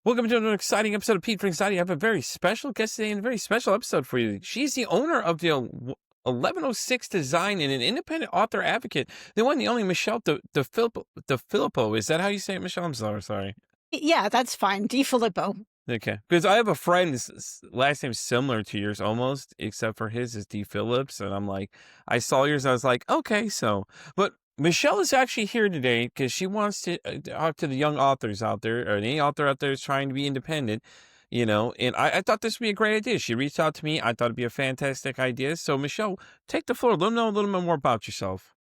Welcome to another exciting episode of Pete for Anxiety. I have a very special guest today and a very special episode for you. She's the owner of the 1106 Design and an independent author advocate. The one, the only Michele DeFilippo. Is that how you say it, Michelle? I'm sorry. Yeah, that's fine. DeFilippo. Okay, because I have a friend, his last name's similar to yours almost, except for his is D. Phillips, and I'm like, I saw yours, I was like, okay, but Michelle is actually here today because she wants to talk to the young authors out there, or any author out there is trying to be independent, and I thought this would be a great idea. She reached out to me, I thought it'd be a fantastic idea, so Michelle, take the floor, let them know a little bit more about yourself.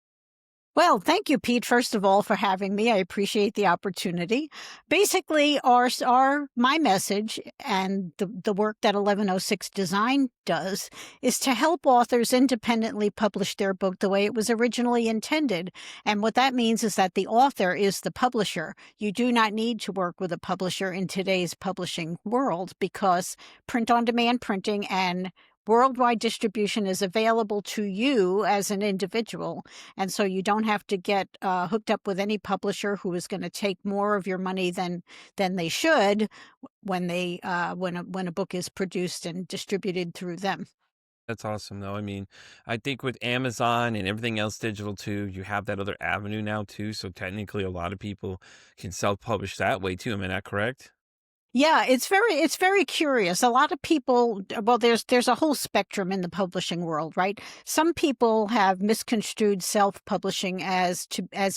Well, thank you, Pete, first of all, for having me. I appreciate the opportunity. Basically, my message and the work that 1106 Design does is to help authors independently publish their book the way it was originally intended. And what that means is that the author is the publisher. You do not need to work with a publisher in today's publishing world because print-on-demand printing and worldwide distribution is available to you as an individual. And so you don't have to get hooked up with any publisher who is going to take more of your money than they should when a book is produced and distributed through them. That's awesome, though. I mean, I think with Amazon and everything else digital too, you have that other avenue now too. So technically, a lot of people can self-publish that way too. Am I not correct? Yeah, it's very curious. A lot of people, well, there's a whole spectrum in the publishing world, right? Some people have misconstrued self-publishing as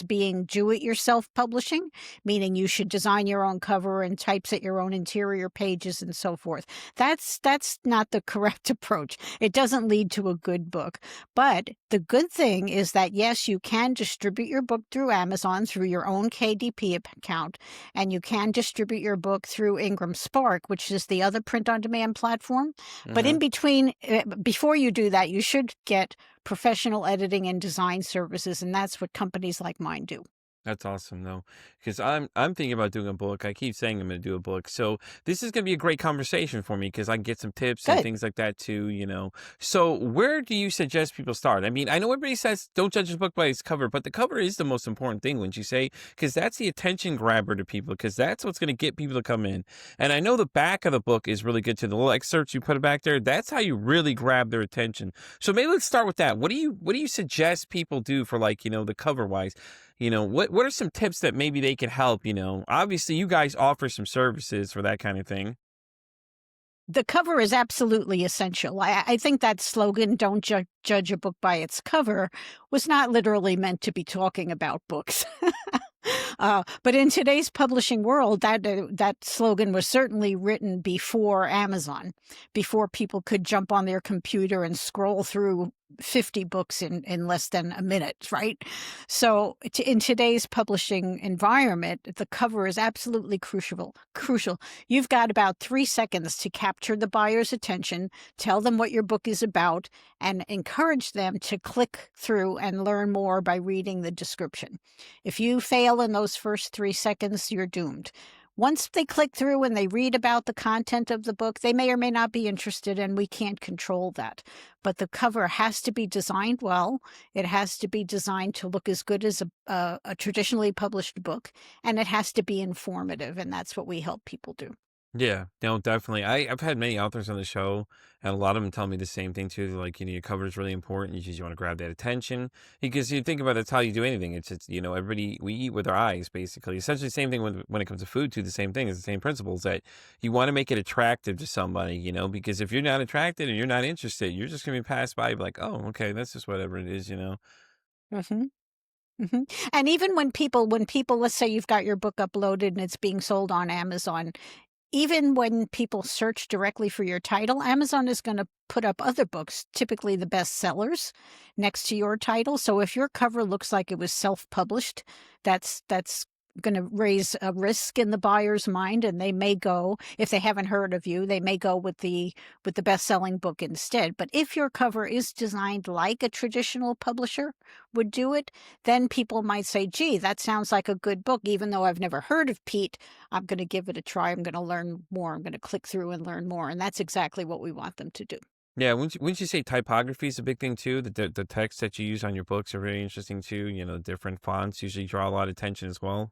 being do-it-yourself publishing, meaning you should design your own cover and typeset your own interior pages and so forth. That's not the correct approach. It doesn't lead to a good book. But the good thing is that yes, you can distribute your book through Amazon through your own KDP account, and you can distribute your book through Ingram Spark, which is the other print-on-demand platform. But in between, before you do that, you should get professional editing and design services, and that's what companies like mine do. That's awesome, though, because I'm thinking about doing a book. I keep saying I'm going to do a book, so this is going to be a great conversation for me because I can get some tips and Good. things like that too. So where do you suggest people start? I mean, I know everybody says don't judge a book by its cover, but the cover is the most important thing, wouldn't you say? Because that's the attention grabber to people, because that's what's going to get people to come in. And I know the back of the book is really good too. The little excerpts you put back there, that's how you really grab their attention. So maybe let's start with that. What do you suggest people do for the cover wise? What are some tips that maybe they can help? Obviously you guys offer some services for that kind of thing. The cover is absolutely essential. I think that slogan, "Don't judge a book by its cover," was not literally meant to be talking about books. But in today's publishing world, that slogan was certainly written before Amazon, before people could jump on their computer and scroll through 50 books in less than a minute, right? So in today's publishing environment, the cover is absolutely crucial. You've got about 3 seconds to capture the buyer's attention, tell them what your book is about, and encourage them to click through and learn more by reading the description. If you fail in those first 3 seconds, you're doomed. Once they click through and they read about the content of the book, they may or may not be interested, and we can't control that. But the cover has to be designed well. It has to be designed to look as good as a traditionally published book, and it has to be informative, and that's what we help people do. Yeah, no, definitely. I've had many authors on the show, and a lot of them tell me the same thing too. They're like, your cover is really important. You want to grab that attention because you think about it, it's how you do anything. It's everybody, we eat with our eyes, basically. Essentially, the same thing when it comes to food too. The same thing is the same principles that you want to make it attractive to somebody, because if you're not attracted and you're not interested, you're just gonna be passed by, like, oh, okay, that's just whatever it is. hmm hmm And even when people, let's say you've got your book uploaded and it's being sold on Amazon, even when people search directly for your title, Amazon is going to put up other books, typically the best sellers, next to your title. So if your cover looks like it was self-published, that's going to raise a risk in the buyer's mind, and they may go, if they haven't heard of you, they may go with the best-selling book instead. But if your cover is designed like a traditional publisher would do it, then people might say, gee, that sounds like a good book. Even though I've never heard of Pete, I'm going to give it a try. I'm going to learn more. I'm going to click through and learn more. And that's exactly what we want them to do. Yeah, wouldn't you say typography is a big thing too? The text that you use on your books are very interesting too. Different fonts usually draw a lot of attention as well.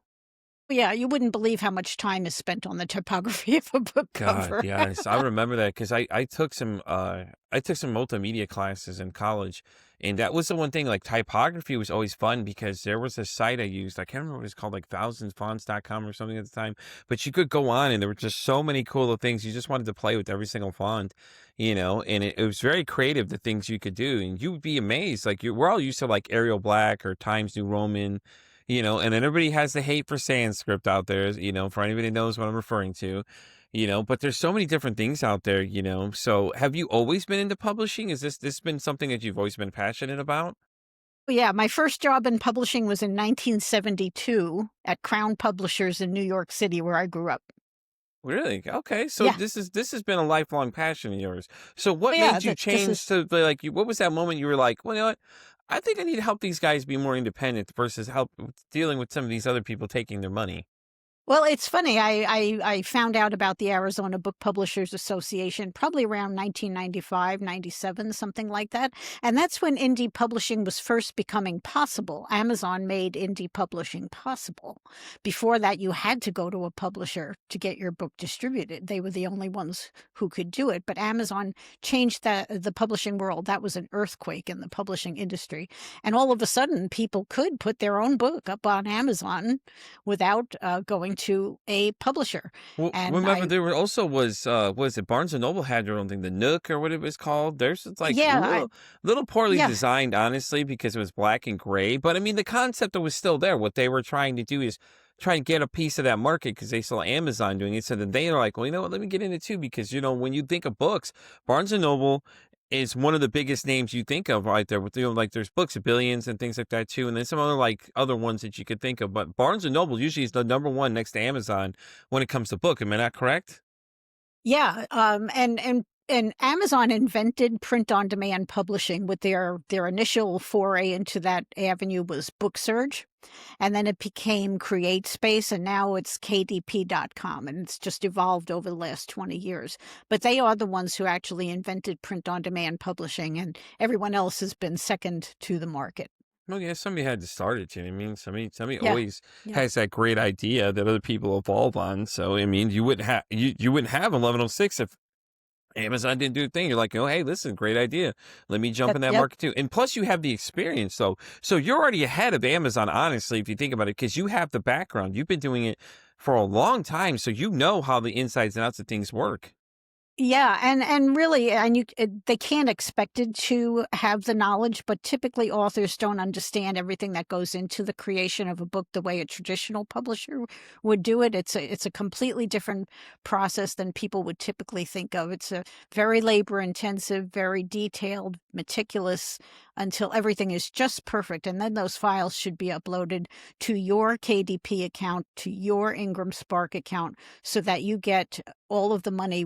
Yeah, you wouldn't believe how much time is spent on the typography of a book God, cover. yes. I remember that because I took some multimedia classes in college, and that was the one thing, like, typography was always fun because there was a site I used, I can't remember what it's called, like, thousandsfonts.com or something at the time, but you could go on and there were just so many cool things, you just wanted to play with every single font, and it was very creative, the things you could do, and you would be amazed, like, we're all used to, like, Arial Black or Times New Roman, and then everybody has the hate for Sanskrit out there, for anybody that knows what I'm referring to. But there's so many different things out there, So have you always been into publishing? Is this been something that you've always been passionate about? Yeah, my first job in publishing was in 1972 at Crown Publishers in New York City, where I grew up. Really? Okay. So Yeah. this has been a lifelong passion of yours. So what Yeah, made you that this change is to like what was that moment you were like, well, you know what? I think I need to help these guys be more independent versus help dealing with some of these other people taking their money. Well, it's funny. I found out about the Arizona Book Publishers Association probably around 1995, 97, something like that. And that's when indie publishing was first becoming possible. Amazon made indie publishing possible. Before that, you had to go to a publisher to get your book distributed. They were the only ones who could do it. But Amazon changed the publishing world. That was an earthquake in the publishing industry. And all of a sudden, people could put their own book up on Amazon without going to a publisher. Well, And remember I, there were also was it Barnes& and Noble had their own thing, the Nook or what it was called? There's it's like yeah, little poorly yeah, designed, honestly, because it was black and gray. But I mean, the concept was still there. What they were trying to do is try and get a piece of that market because they saw Amazon doing it. So then they are like, well, you know what? Let me get in it too because when you think of books, Barnes& and Noble is one of the biggest names you think of right there with like there's books of billions and things like that too and then some other like other ones that you could think of but Barnes and Noble usually is the number one next to Amazon when it comes to book, am I not correct? yeah. And Amazon invented print on demand publishing with their initial foray into that avenue was BookSurge. And then it became CreateSpace, and now it's KDP.com, and it's just evolved over the last 20 years. But they are the ones who actually invented print on demand publishing, and everyone else has been second to the market. Well, yeah, somebody had to start it, you know what I mean? Somebody Yeah. always Yeah. has that great idea that other people evolve on. So I mean, you wouldn't have 1106 if Amazon didn't do a thing. You're like, oh, hey, listen, great idea. Let me jump in that Yep. market too. And plus, you have the experience, so you're already ahead of Amazon, honestly, if you think about it, because you have the background. You've been doing it for a long time, so you know how the insides and outs of things work. Yeah, and really, they can't expect it to have the knowledge, but typically authors don't understand everything that goes into the creation of a book the way a traditional publisher would do it. It's a completely different process than people would typically think of. It's a very labor intensive, very detailed, meticulous until everything is just perfect, and then those files should be uploaded to your KDP account, to your Ingram Spark account, so that you get all of the money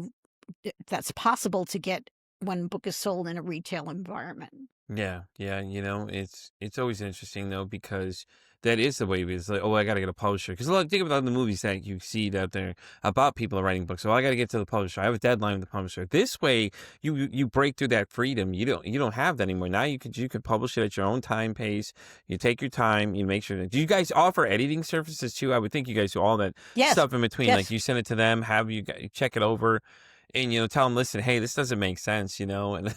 that's possible to get when a book is sold in a retail environment. Yeah, yeah, it's always interesting though because that is the way it is. Like, oh, I got to get a publisher because think about the movies that you see out there about people writing books. So I got to get to the publisher. I have a deadline with the publisher. This way, you break through that freedom. You don't have that anymore. Now you could publish it at your own time pace. You take your time. You make sure that. Do you guys offer editing services too? I would think you guys do all that Yes, stuff in between. Like yes. you send it to them, have check it over, and tell them, listen, hey, this doesn't make sense, and.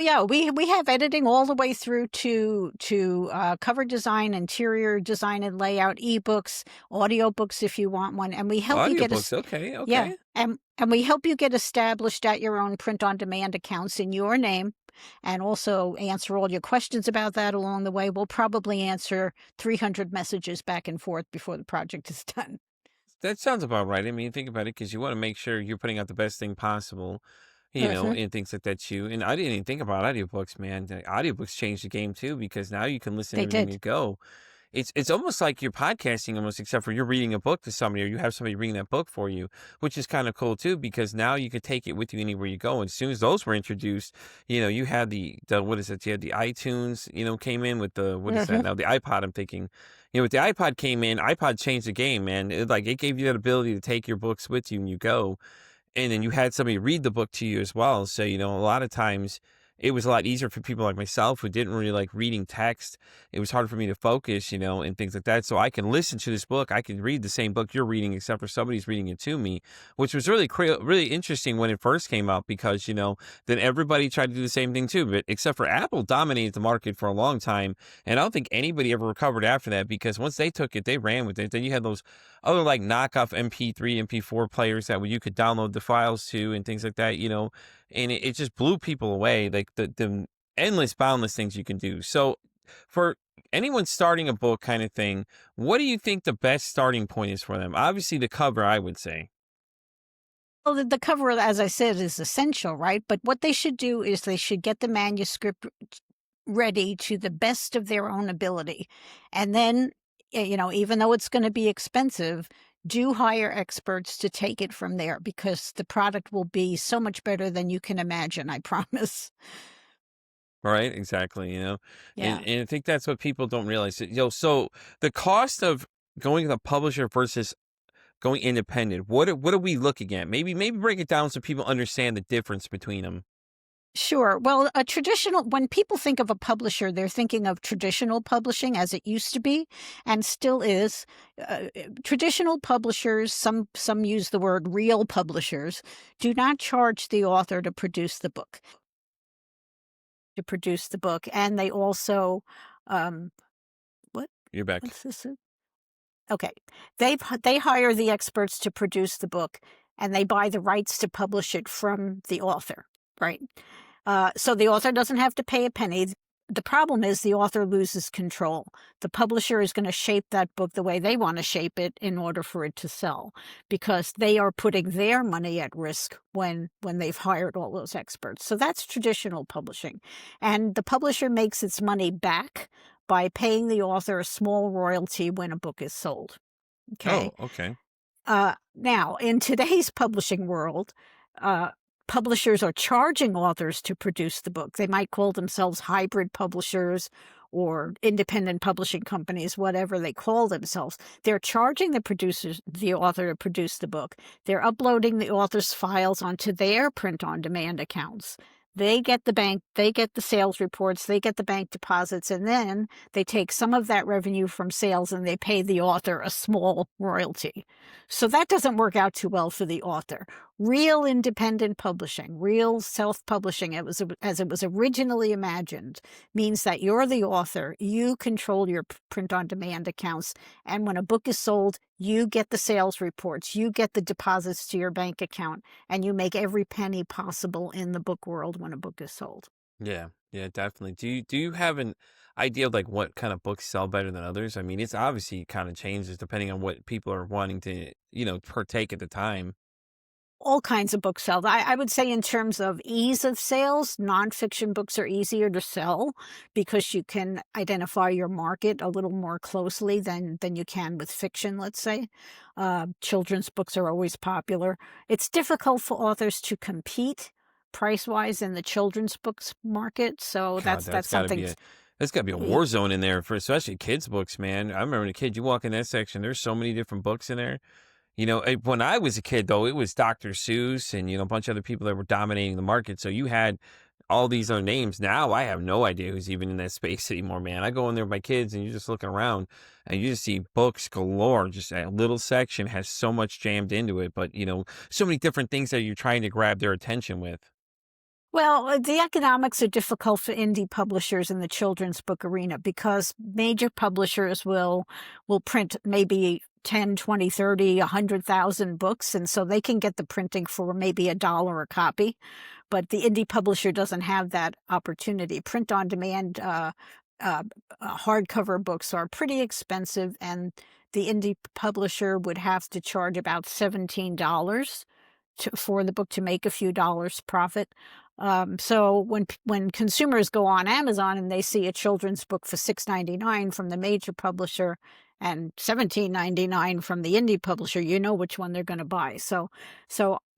Yeah, we have editing all the way through to cover design, interior design and layout, ebooks, audiobooks if you want one, and we help you get Audiobooks, okay, yeah, okay. and we help you get established at your own print on demand accounts in your name, and also answer all your questions about that along the way. We'll probably answer 300 messages back and forth before the project is done. That sounds about right. I mean, think about it because you want to make sure you're putting out the best thing possible, Mhm. and things like that too. And I didn't even think about audiobooks, man. The audiobooks changed the game too because now you can listen to They everything did. you go. It's almost like you're podcasting almost, except for you're reading a book to somebody or you have somebody reading that book for you, which is kind of cool too because now you could take it with you anywhere you go. And as soon as those were introduced, you had the what is it? You had the iTunes, came in with the what is that Mhm. now? The iPod, I'm thinking. With the iPod came in, iPod changed the game, man. It gave you that ability to take your books with you and you go. And then you had somebody read the book to you as well. So, a lot of times, it was a lot easier for people like myself who didn't really like reading text. It was hard for me to focus, and things like that. So I can listen to this book. I can read the same book you're reading, except for somebody's reading it to me, which was really interesting when it first came out because, then everybody tried to do the same thing too. But except for Apple dominated the market for a long time. And I don't think anybody ever recovered after that because once they took it, they ran with it. Then you had those other like knockoff MP3, MP4 players that you could download the files to and things like that, and it just blew people away, like the endless, boundless things you can do. So, for anyone starting a book kind of thing, what do you think the best starting point is for them? Obviously, the cover, I would say. Well, the cover, as I said, is essential, right? But what they should do is they should get the manuscript ready to the best of their own ability. And then, even though it's going to be expensive, do hire experts to take it from there because the product will be so much better than you can imagine, I promise. Right? Exactly. And Yeah. and I think that's what people don't realize. So the cost of going to the publisher versus going independent. What are we looking at? Maybe break it down so people understand the difference between them. Sure. Well, when people think of a publisher, they're thinking of traditional publishing as it used to be and still is. Traditional publishers, some use the word real publishers, do not charge the author to produce the book. And they also, um, what You're back. what's this? Okay. They hire the experts to produce the book, and they buy the rights to publish it from the author, right? So the author doesn't have to pay a penny. The problem is the author loses control. The publisher is going to shape that book the way they want to shape it in order for it to sell, because they are putting their money at risk when they've hired all those experts. So that's traditional publishing. And the publisher makes its money back by paying the author a small royalty when a book is sold. Oh, Okay. okay. Now, in today's publishing world, uh, publishers are charging authors to produce the book. They might call themselves hybrid publishers or independent publishing companies, whatever they call themselves. They're charging the author to produce the book. They're uploading the author's files onto their print-on-demand accounts. They get the sales reports, they get the bank deposits, and then they take some of that revenue from sales and they pay the author a small royalty. So that doesn't work out too well for the author. Real independent publishing, real self-publishing, as it was originally imagined, means that you're the author, you control your print-on-demand accounts, and when a book is sold, you get the sales reports, you get the deposits to your bank account, and you make every penny possible in the book world when a book is sold. Yeah, yeah, definitely. Do you have an idea of like what kind of books sell better than others? I mean, it's obviously kind of changes depending on what people are wanting to, partake at the time. All kinds of books sell. I would say in terms of ease of sales, nonfiction books are easier to sell because you can identify your market a little more closely than you can with fiction, let's say. Children's books are always popular. It's difficult for authors to compete price-wise in the children's books market, so God, that's something. that's gotta be a war zone in there for especially kids books, man. I remember when a kid, you walk in that section, there's so many different books in there. When I was a kid, though, it was Dr. Seuss and, a bunch of other people that were dominating the market. So you had all these other names. Now I have no idea who's even in that space anymore, man. I go in there with my kids and you're just looking around and you just see books galore. Just a little section has so much jammed into it, but, so many different things that you're trying to grab their attention with. Well, the economics are difficult for indie publishers in the children's book arena because major publishers will print maybe 10, 20, 30, 100,000 books, and so they can get the printing for maybe $1 a copy. But the indie publisher doesn't have that opportunity. Print-on-demand hardcover books are pretty expensive, and the indie publisher would have to charge about $17 for the book to make a few dollars profit. So when consumers go on Amazon and they see a children's book for $6.99 from the major publisher and $17.99 from the indie publisher, you know which one they're going to buy. So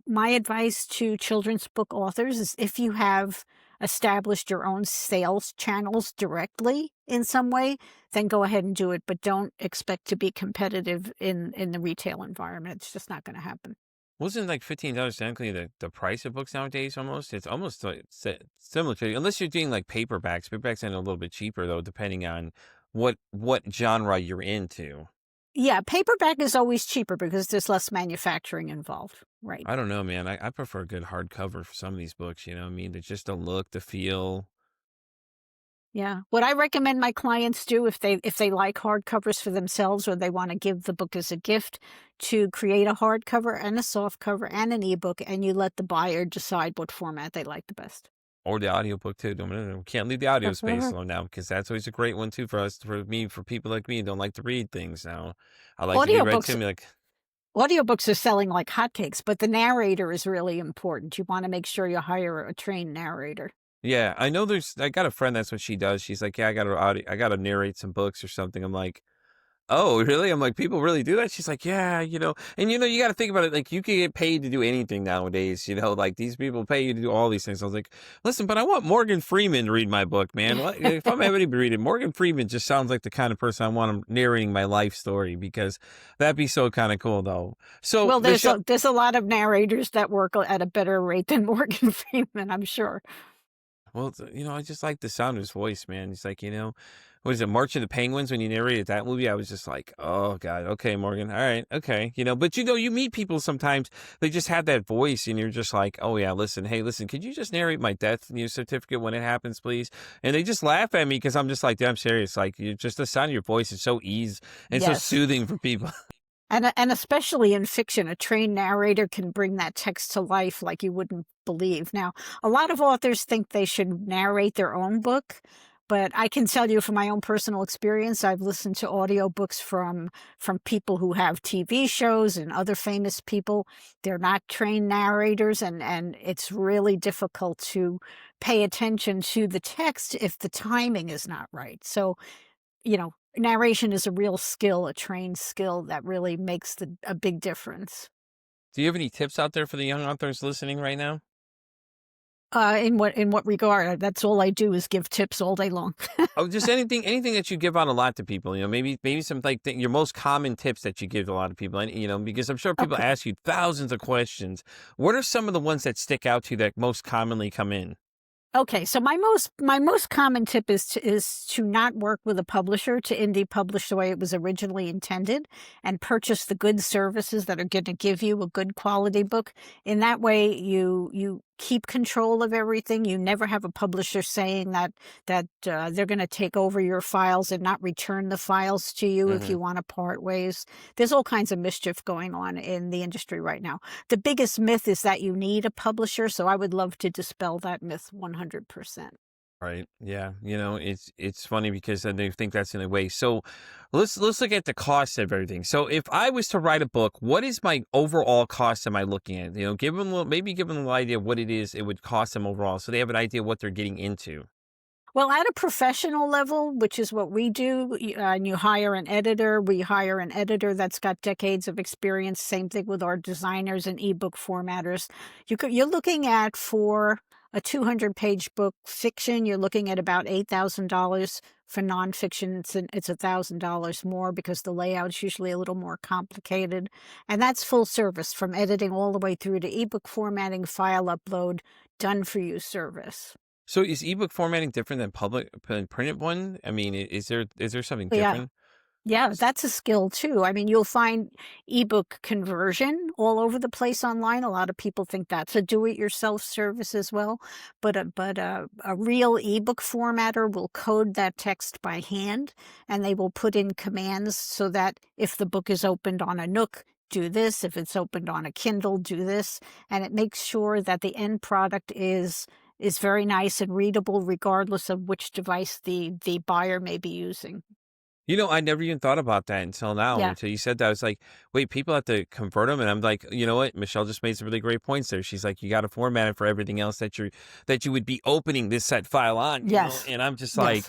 my advice to children's book authors is if you have established your own sales channels directly in some way, then go ahead and do it. But don't expect to be competitive in the retail environment. It's just not going to happen. Wasn't like $15 technically the price of books nowadays almost? It's almost like similar to, unless you're doing like paperbacks. Paperbacks end a little bit cheaper though, depending on what genre you're into. Yeah, paperback is always cheaper because there's less manufacturing involved, right? I don't know, man. I prefer a good hardcover for some of these books, you know what I mean? Just the look, the feel. Yeah. What I recommend my clients do if they like hardcovers for themselves or they want to give the book as a gift, to create a hardcover and a softcover and an ebook, and you let the buyer decide what format they like the best. Or the audiobook too. We can't leave the audio space alone now because that's always a great one too for us, for me, for people like me who don't like to read things now. I like to be read to Audiobooks me like, audiobooks are selling like hotcakes, but the narrator is really important. You want to make sure you hire a trained narrator. yeah, I know I got a friend, that's what she does. She's like, yeah, I got to narrate some books or something. I'm like, oh, really? I'm like, people really do that? She's like, yeah, and you got to think about it. Like, you can get paid to do anything nowadays, like these people pay you to do all these things. I was like, listen, but I want Morgan Freeman to read my book, man. If I'm ever to read it, Morgan Freeman just sounds like the kind of person I want him narrating my life story, because that'd be so kind of cool, though. So, Well, Michelle, there's a lot of narrators that work at a better rate than Morgan Freeman, I'm sure. well, I just like the sound of his voice, man. He's like, what is it, March of the Penguins? When you narrated that movie, I was just like, oh God, okay, Morgan, all right, okay, but you meet people sometimes, they just have that voice, and you're just like, oh yeah, listen, hey, listen, could you just narrate my death certificate when it happens, please? And they just laugh at me because I'm just like, damn serious, like, you just, the sound of your voice is so ease and so Yes. soothing for people. And especially in fiction, a trained narrator can bring that text to life like you wouldn't believe. Now, a lot of authors think they should narrate their own book, but I can tell you from my own personal experience, I've listened to audiobooks from people who have TV shows and other famous people. They're not trained narrators, and it's really difficult to pay attention to the text if the timing is not right. So, narration is a real skill, a trained skill that really makes a big difference. Do you have any tips out there for the young authors listening right now? In what regard? That's all I do is give tips all day long. Oh, just anything that you give out a lot to people, maybe some like your most common tips that you give to a lot of people, and because I'm sure people Okay. ask you thousands of questions. What are some of the ones that stick out to you that most commonly come in? Okay, so my most common tip is to not work with a publisher, to indie publish the way it was originally intended, and purchase the good services that are going to give you a good quality book. In that way, you keep control of everything. You never have a publisher saying that they're going to take over your files and not return the files to you if Hmm. you want to part ways. There's all kinds of mischief going on in the industry right now. The biggest myth is that you need a publisher, so I would love to dispel that myth 100%. Right. Yeah. It's funny because then they think that's in a way. So let's look at the cost of everything. So if I was to write a book, what is my overall cost am I looking at? Maybe give them a little idea of what it is it would cost them overall, so they have an idea what they're getting into. Well, at a professional level, which is what we do, and you hire an editor, we hire an editor that's got decades of experience. Same thing with our designers and ebook formatters. You're looking at, for a 200-page book fiction, you're looking at about $8,000. For nonfiction, it's $1,000 more because the layout's usually a little more complicated. And that's full service, from editing all the way through to ebook formatting, file upload, done for you service. So is ebook formatting different than printed one? I mean, is there something Yeah. different? Yeah, S- that's a skill too. I mean, you'll find ebook conversion all over the place online. A lot of people think that's a do-it-yourself service as well, but a real ebook formatter will code that text by hand, and they will put in commands so that if the book is opened on a Nook, do this. If it's opened on a Kindle, do this, and it makes sure that the end product is very nice and readable, regardless of which device the buyer may be using. I never even thought about that until now, Yeah. until you said that. I was like, wait, people have to convert them. And I'm like, you know what? Michelle just made some really great points there. She's like, you got to format it for everything else that you would be opening this set file on, Yes. and I'm just Yes. like,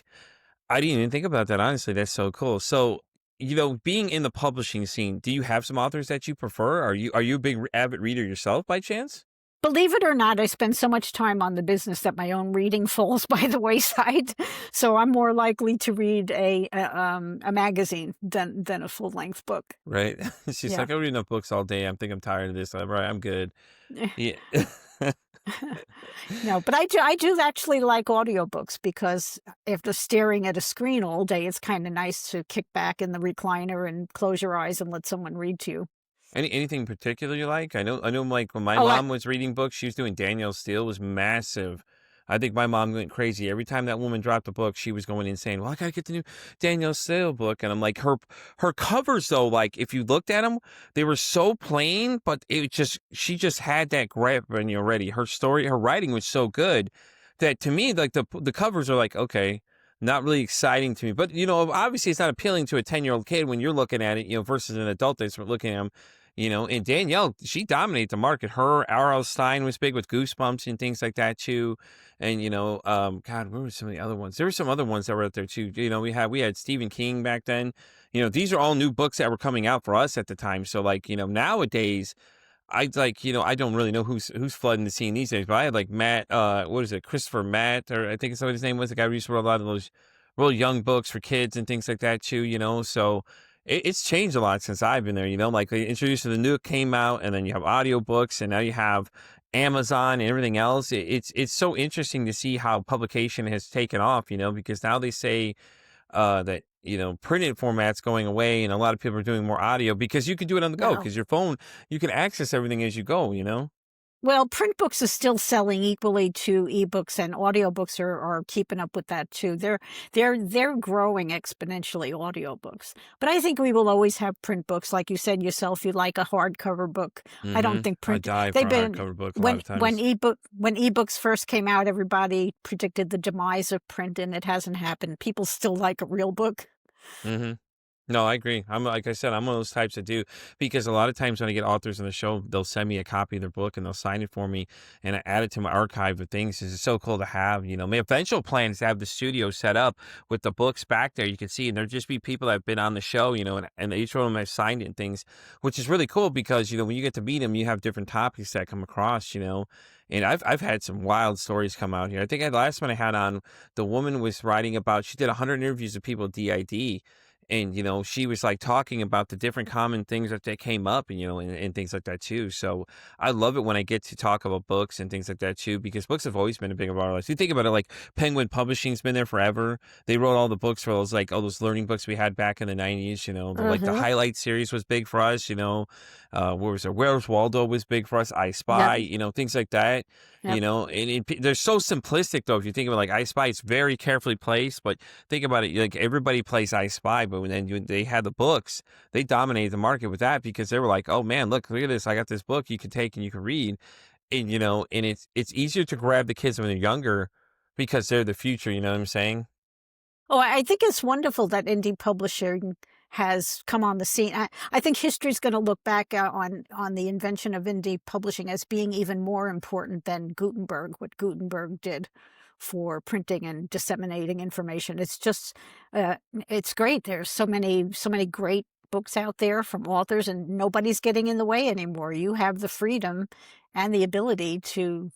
I didn't even think about that. Honestly, that's so cool. So, being in the publishing scene, do you have some authors that you prefer? Are you a big avid reader yourself by chance? Believe it or not, I spend so much time on the business that my own reading falls by the wayside. So I'm more likely to read a magazine than a full-length book. Right? She's Yeah. like, I read enough books all day. I think I'm tired of this. I'm right. I'm good. Yeah. No, but I do actually like audiobooks because after staring at a screen all day, it's kinda nice to kick back in the recliner and close your eyes and let someone read to you. Anything particular you like? I know, like, when my Oh, I mom was reading books, she was doing Danielle Steele was massive. I think my mom went crazy. Every time that woman dropped a book, she was going insane. "Well, I gotta get the new Danielle Steele book," and I'm like, her covers, though, like, if you looked at them, they were so plain, but it just she just had that grab on you already. Her writing was so good that to me, like, the covers are like, "Okay." Not really exciting to me, but, obviously, it's not appealing to a 10-year-old kid when you're looking at it, versus an adult that's looking at 'em. And Danielle, she dominated the market. Her R.L. Stein was big with Goosebumps and things like that too. And God, where were some of the other ones? There were some other ones that were out there too. We had Stephen King back then. These are all new books that were coming out for us at the time. So like, nowadays, I don't really know who's flooding the scene these days, but I had like Matt, what is it, Christopher Matt, or I think it's what his name was, the guy who used to write a lot of those real young books for kids and things like that too. So it's changed a lot since I've been there. Like they introduced the new came out, and then you have audiobooks, and now you have Amazon and everything else. It's so interesting to see how publication has taken off, because now they say that printed format's going away, and a lot of people are doing more audio because you can do it on the go no. because your phone you can access everything as you go. Well, print books are still selling equally to ebooks, and audiobooks are keeping up with that too. They're growing exponentially, audiobooks. But I think we will always have print books. Like you said yourself, you like a hardcover book. I don't think I print die for they've a been hardcover book a lot of times. when ebooks first came out, everybody predicted the demise of print, and it hasn't happened. People still like a real book. hmm No, I agree. I'm like I said, I'm one of those types that do because a lot of times when I get authors on the show, they'll send me a copy of their book and they'll sign it for me, and I add it to my archive of things. It's so cool to have. My eventual plan is to have the studio set up with the books back there. You can see, and there'll just be people that have been on the show, and each one of them have signed it and things, which is really cool because when you get to meet them, you have different topics that come across. And I've had some wild stories come out here. I think the last one I had on, the woman was writing about, she did 100 interviews with people with DID, and she was like talking about the different common things that came up, and things like that too. So I love it when I get to talk about books and things like that too, because books have always been a big part of our lives. You think about it, like Penguin Publishing's been there forever. They wrote all the books for those, like all those learning books we had back in the 90s. The Mhm. highlight series was big for us. Where was it, Where's Waldo was big for us, I Yep. Spy, things like that. Yep. They're so simplistic though. If you think about, like, I Spy, it's very carefully placed, but think about it, like everybody plays I Spy, but when they had the books, they dominated the market with that because they were like, oh man, look at this, I got this book you can take and you can read, and it's easier to grab the kids when they're younger because they're the future. You know what I'm saying? Oh, I think it's wonderful that indie publishing has come on the scene. I think history's gonna look back on the invention of indie publishing as being even more important than Gutenberg, what Gutenberg did for printing and disseminating information. It's just, it's great. There's so many great books out there from authors, and nobody's getting in the way anymore. You have the freedom and the ability to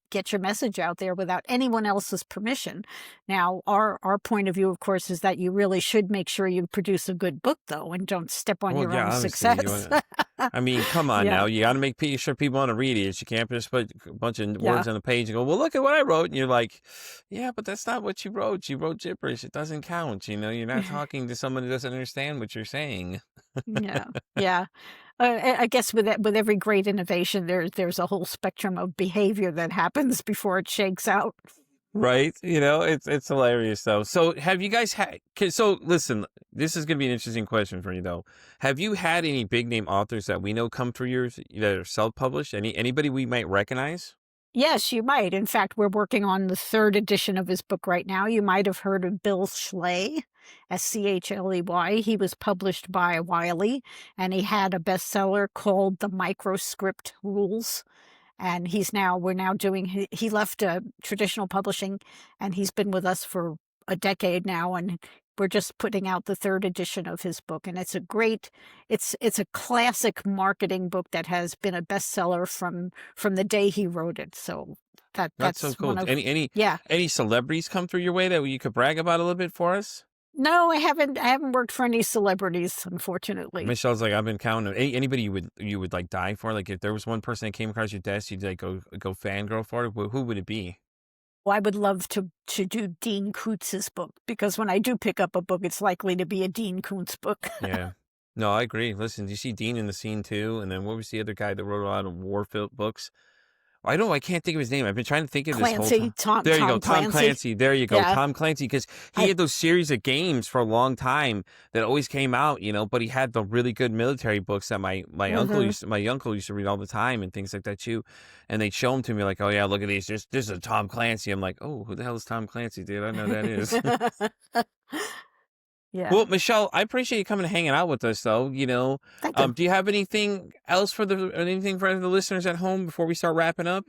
get your message out there without anyone else's permission. Now, our point of view, of course, is that you really should make sure you produce a good book, though, and don't step on Well, your yeah, own obviously you success. want. I mean, come on Yeah, now. You got to make sure people want to read it. You can't just put a bunch of yeah, words on a page and go, well, look at what I wrote. And you're like, yeah, but that's not what you wrote. You wrote gibberish. It doesn't count. You're not talking to someone who doesn't understand what you're saying. yeah, yeah. I guess with every great innovation, there's a whole spectrum of behavior that happens before it shakes out. Right? It's hilarious though. So have you guys had, so listen, this is going to be an interesting question for you though. Have you had any big name authors that we know come through yours that are self-published? Anybody we might recognize? Yes, you might. In fact, we're working on the third edition of his book right now. You might have heard of Bill Schley, Schley. He was published by Wiley, and he had a bestseller called The Microscript Rules. And we're now doing, he left traditional publishing, and he's been with us for a decade now, and we're just putting out the third edition of his book, and it's a classic marketing book that has been a bestseller from the day he wrote it. So That's so that's cool. one of Any yeah. any celebrities come through your way that you could brag about a little bit for us? No, I haven't worked for any celebrities, unfortunately. Michelle's like, I've been counting. Anybody you would like die for? Like if there was one person that came across your desk, you'd like go fangirl for it. Who would it be? Well, I would love to do Dean Koontz's book, because when I do pick up a book, it's likely to be a Dean Koontz book. Yeah. No, I agree. Listen, do you see Dean in the scene too? And then what was the other guy that wrote a lot of Warfield books? I can't think of his name. I've been trying to think of this whole Clancy, time. There you go, Tom Tom Clancy. Clancy. There you go, Yeah, Tom Clancy, because he I had those series of games for a long time that always came out, but he had the really good military books that mhm. my uncle used to read all the time and things like that too. And they'd show them to me like, oh yeah, look at these. This is a Tom Clancy. I'm like, oh, who the hell is Tom Clancy, dude? I know who that is. Well, Yeah. Michelle, I appreciate you coming and hanging out with us, though. Thank you. Do you have anything else for the listeners at home before we start wrapping up?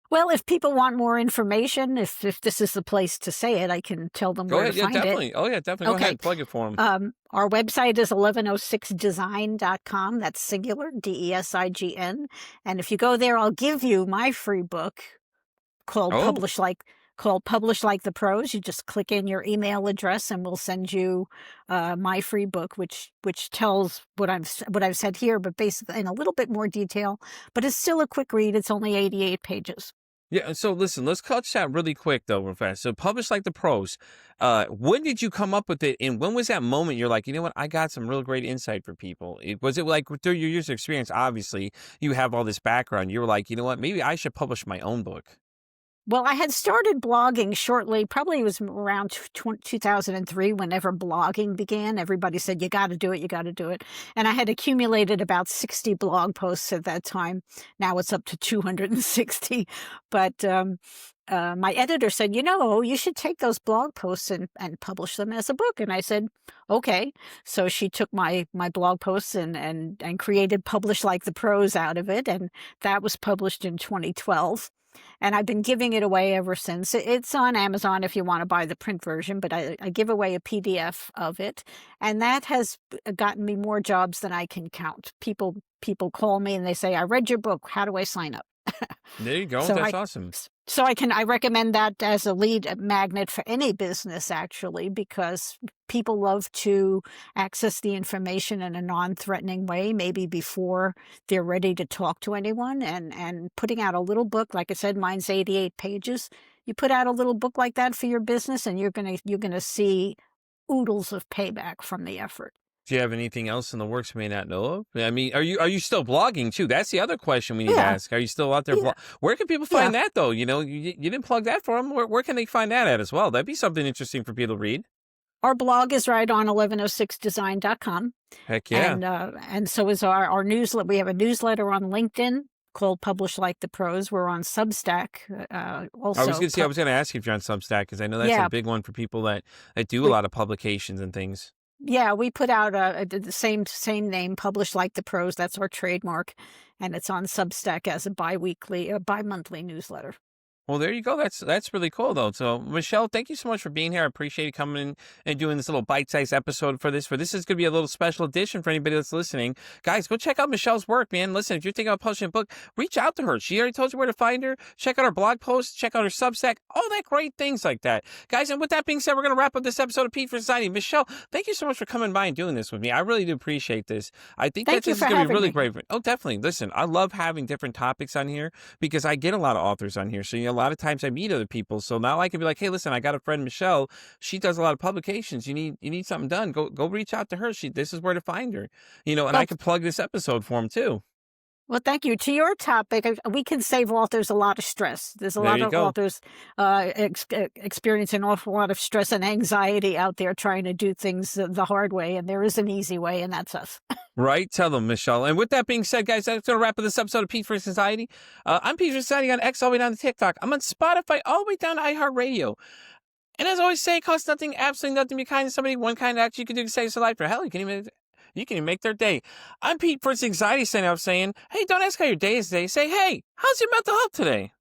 Well, if people want more information, if this is the place to say it, I can tell them Go where to ahead. Yeah, find it. definitely. Oh, yeah, definitely. Go Okay. ahead. Plug it for them. Our website is 1106design.com. That's singular, DESIGN. And if you go there, I'll give you my free book called Oh, Publish Like the Pros. You just click in your email address, and we'll send you my free book, which tells what I've said here, but basically in a little bit more detail. But it's still a quick read. It's only 88 pages. yeah. So listen, let's cut that really quick, though, real fast. So publish like the pros. When did you come up with it? And when was that moment you're like, you know what? I got some real great insight for people. Was it like through your years of experience? Obviously, you have all this background. You were like, you know what? Maybe I should publish my own book. Well, I had started blogging shortly, probably it was around 2003, whenever blogging began. Everybody said, you got to do it, you got to do it. And I had accumulated about 60 blog posts at that time. Now it's up to 260. But my editor said, you should take those blog posts and publish them as a book. And I said, okay. So she took my blog posts and created Publish Like the Pros out of it. And that was published in 2012. And I've been giving it away ever since. It's on Amazon if you want to buy the print version, but I give away a PDF of it. And that has gotten me more jobs than I can count. People call me and they say, I read your book. How do I sign up? There you go. So That's awesome. I recommend that as a lead magnet for any business, actually, because people love to access the information in a non-threatening way, maybe before they're ready to talk to anyone. And putting out a little book, like I said, mine's 88 pages. You put out a little book like that for your business, and you're gonna see oodles of payback from the effort. Do you have anything else in the works we may not know of? I mean, are you still blogging too? That's the other question we need to Yeah, ask. Are you still out there? yeah, Where can people yeah. find that though? You didn't plug that for them. Where can they find that at as well? That'd be something interesting for people to read. Our blog is right on 1106design.com. Heck yeah. And so is our newsletter. We have a newsletter on LinkedIn called Publish Like the Pros. We're on Substack also. I was gonna ask you if you're on Substack because I know that's a Yeah, big one for people that do a we lot of publications and things. yeah, we put out the same name, Publish Like the Pros. That's our trademark, and it's on Substack as a bi-monthly newsletter. Well, there you go. That's really cool, though. So, Michelle, thank you so much for being here. I appreciate you coming in and doing this little bite-sized episode for this. This is going to be a little special edition for anybody that's listening. Guys, go check out Michelle's work, man. Listen, if you're thinking about publishing a book, reach out to her. She already told you where to find her. Check out her blog posts. Check out her Substack. All that great things like that. Guys, and with that being said, we're going to wrap up this episode of Pete for Society. Michelle, thank you so much for coming by and doing this with me. I really do appreciate this. I think that Thank you this is for going to be having really me. great. Oh, definitely. Listen, I love having different topics on here because I get a lot of authors on here. So, a lot of times I meet other people. So now I can be like, hey, listen, I got a friend, Michelle. She does a lot of publications. You need something done. Go reach out to her. This is where to find her. And I Well, can plug this episode for him too. Well, thank you. To your topic, we can save authors a lot of stress. There's a There lot you of go. authors experiencing an awful lot of stress and anxiety out there trying to do things the hard way, and there is an easy way, and that's us. Right? Tell them, Michelle. And with that being said, guys, that's going to wrap up this episode of Pete for Society. I'm Pete for Society on X all the way down to TikTok. I'm on Spotify all the way down to iHeartRadio. And as I always say, it costs nothing, absolutely nothing to be kind to somebody. One kind act you can do to save their life. For hell, you can even make their day. I'm Pete for Anxiety signing off saying, hey, don't ask how your day is today. Say, hey, how's your mental health today?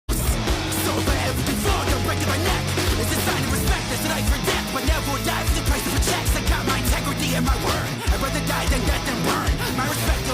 So if I ever been wrong, I'm breaking my neck. It's a sign of respect, it's a knife for death. but never dies the price of a check. I got my integrity and my word. I'd rather die than death and burn. My respect